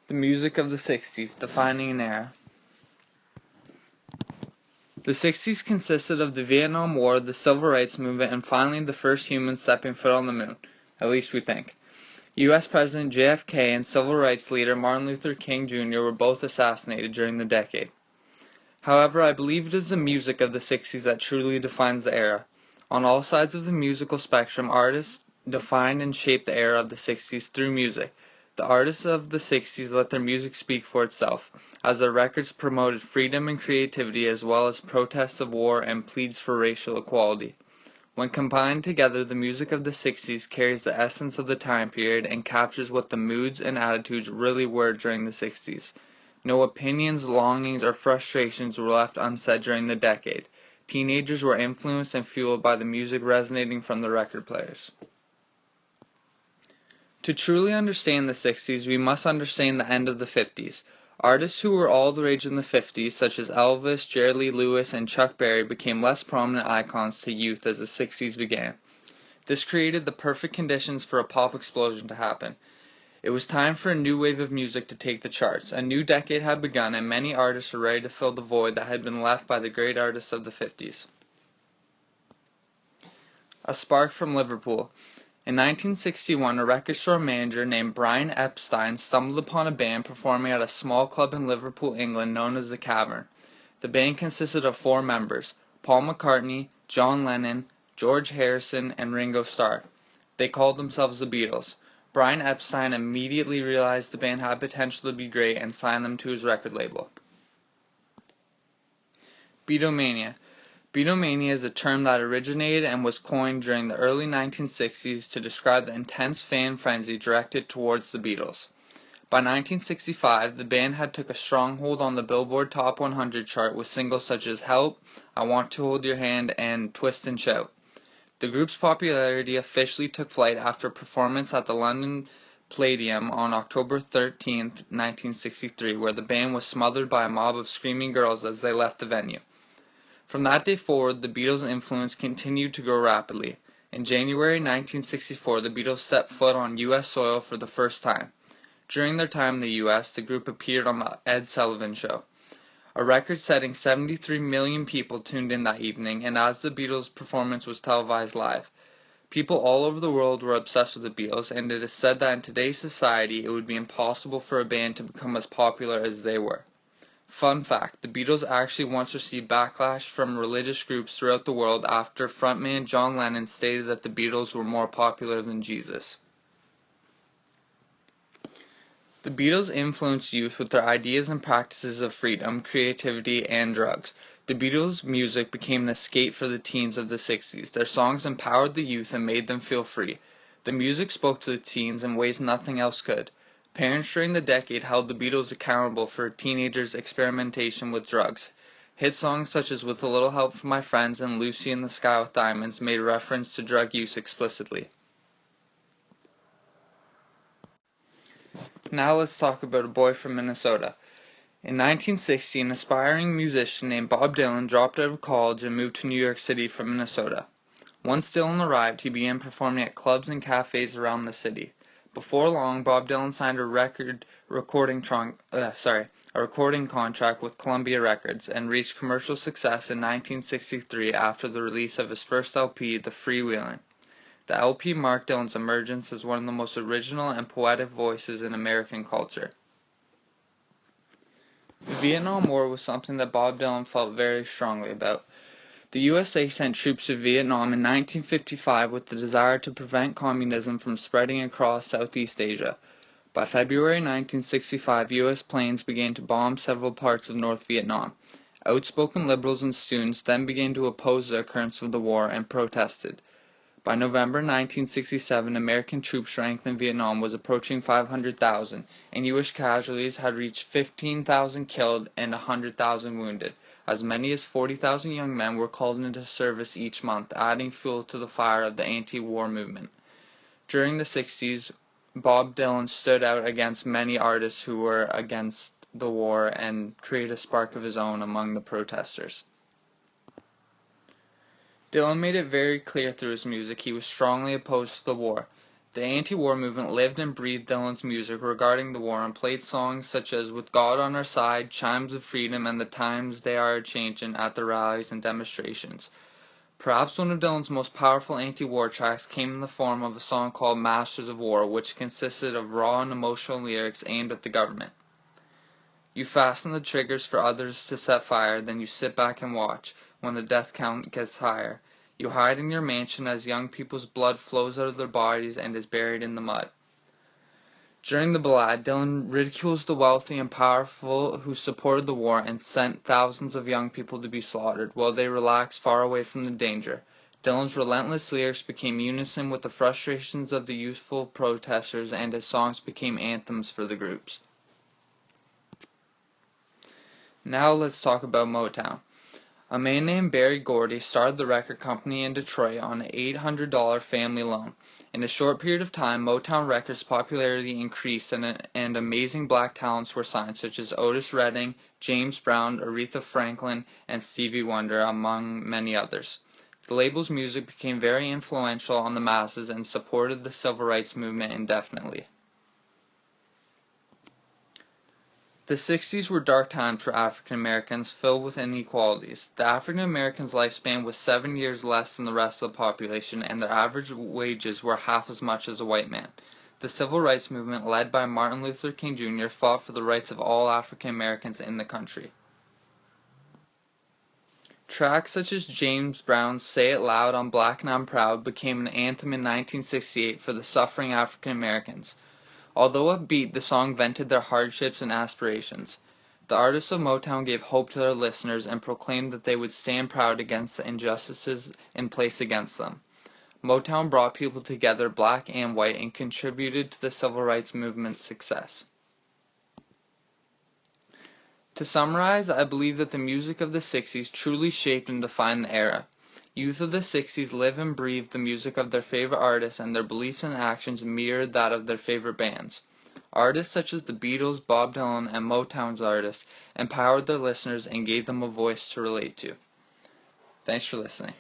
The music of the 60s, defining an era. The 60s consisted of the Vietnam War, the Civil Rights Movement, and finally the first humans stepping foot on the moon. At least we think. U.S. President JFK and civil rights leader Martin Luther King Jr. were both assassinated during the decade. However, I believe it is the music of the 60s that truly defines the era. On all sides of the musical spectrum, artists defined and shaped the era of the 60s through music. The artists of the 60s let their music speak for itself, as their records promoted freedom and creativity as well as protests of war and pleas for racial equality. When combined together, the music of the 60s carries the essence of the time period and captures what the moods and attitudes really were during the 60s. No opinions, longings, or frustrations were left unsaid during the decade. Teenagers were influenced and fueled by the music resonating from the record players. To truly understand the 60s, we must understand the end of the 50s. Artists who were all the rage in the 50s, such as Elvis, Jerry Lee Lewis, and Chuck Berry, became less prominent icons to youth as the 60s began. This created the perfect conditions for a pop explosion to happen. It was time for a new wave of music to take the charts. A new decade had begun, and many artists were ready to fill the void that had been left by the great artists of the 50s. A spark from Liverpool. In 1961, a record store manager named Brian Epstein stumbled upon a band performing at a small club in Liverpool, England known as The Cavern. The band consisted of 4 members, Paul McCartney, John Lennon, George Harrison, and Ringo Starr. They called themselves the Beatles. Brian Epstein immediately realized the band had potential to be great and signed them to his record label. Beatlemania. Beatlemania is a term that originated and was coined during the early 1960s to describe the intense fan frenzy directed towards the Beatles. By 1965, the band had took a stronghold on the Billboard Top 100 chart with singles such as Help, I Want to Hold Your Hand, and Twist and Shout. The group's popularity officially took flight after a performance at the London Palladium on October 13, 1963, where the band was smothered by a mob of screaming girls as they left the venue. From that day forward, the Beatles' influence continued to grow rapidly. In January 1964, the Beatles stepped foot on U.S. soil for the first time. During their time in the U.S., the group appeared on the Ed Sullivan Show. A record-setting 73 million people tuned in that evening, and as the Beatles' performance was televised live, people all over the world were obsessed with the Beatles, and it is said that in today's society it would be impossible for a band to become as popular as they were. Fun fact, the Beatles actually once received backlash from religious groups throughout the world after frontman John Lennon stated that the Beatles were more popular than Jesus. The Beatles influenced youth with their ideas and practices of freedom, creativity, and drugs. The Beatles' music became an escape for the teens of the 60s. Their songs empowered the youth and made them feel free. The music spoke to the teens in ways nothing else could. Parents during the decade held the Beatles accountable for teenagers' experimentation with drugs. Hit songs such as With a Little Help from My Friends and Lucy in the Sky with Diamonds made reference to drug use explicitly. Now let's talk about a boy from Minnesota. In 1960, an aspiring musician named Bob Dylan dropped out of college and moved to New York City from Minnesota. Once Dylan arrived, he began performing at clubs and cafes around the city. Before long, Bob Dylan signed a recording contract with Columbia Records and reached commercial success in 1963 after the release of his first LP, The Freewheelin'. The LP marked Dylan's emergence as one of the most original and poetic voices in American culture. The Vietnam War was something that Bob Dylan felt very strongly about. The USA sent troops to Vietnam in 1955 with the desire to prevent communism from spreading across Southeast Asia. By February 1965, U.S. planes began to bomb several parts of North Vietnam. Outspoken liberals and students then began to oppose the occurrence of the war and protested. By November 1967, American troop strength in Vietnam was approaching 500,000, and U.S. casualties had reached 15,000 killed and 100,000 wounded. As many as 40,000 young men were called into service each month, adding fuel to the fire of the anti-war movement. During the 60s, Bob Dylan stood out against many artists who were against the war and created a spark of his own among the protesters. Dylan made it very clear through his music he was strongly opposed to the war. The anti-war movement lived and breathed Dylan's music regarding the war and played songs such as With God on Our Side, Chimes of Freedom, and The Times They Are A-Changin' at the rallies and demonstrations. Perhaps one of Dylan's most powerful anti-war tracks came in the form of a song called Masters of War, which consisted of raw and emotional lyrics aimed at the government. You fasten the triggers for others to set fire, then you sit back and watch, when the death count gets higher. You hide in your mansion as young people's blood flows out of their bodies and is buried in the mud. During the ballad, Dylan ridicules the wealthy and powerful who supported the war and sent thousands of young people to be slaughtered, while they relaxed far away from the danger. Dylan's relentless lyrics became unison with the frustrations of the youthful protesters, and his songs became anthems for the groups. Now let's talk about Motown. A man named Berry Gordy started the record company in Detroit on an $800 family loan. In a short period of time, Motown Records' popularity increased and amazing black talents were signed, such as Otis Redding, James Brown, Aretha Franklin, and Stevie Wonder, among many others. The label's music became very influential on the masses and supported the civil rights movement indefinitely. The 60s were dark times for African Americans, filled with inequalities. The African Americans' lifespan was 7 years less than the rest of the population, and their average wages were half as much as a white man. The civil rights movement, led by Martin Luther King Jr., fought for the rights of all African Americans in the country. Tracks such as James Brown's Say It Loud on Black and I'm Proud became an anthem in 1968 for the suffering African Americans. Although upbeat, the song vented their hardships and aspirations. The artists of Motown gave hope to their listeners and proclaimed that they would stand proud against the injustices in place against them. Motown brought people together, black and white, and contributed to the civil rights movement's success. To summarize, I believe that the music of the 60s truly shaped and defined the era. Youth of the 60s live and breathe the music of their favorite artists, and their beliefs and actions mirrored that of their favorite bands. Artists such as the Beatles, Bob Dylan, and Motown's artists empowered their listeners and gave them a voice to relate to. Thanks for listening.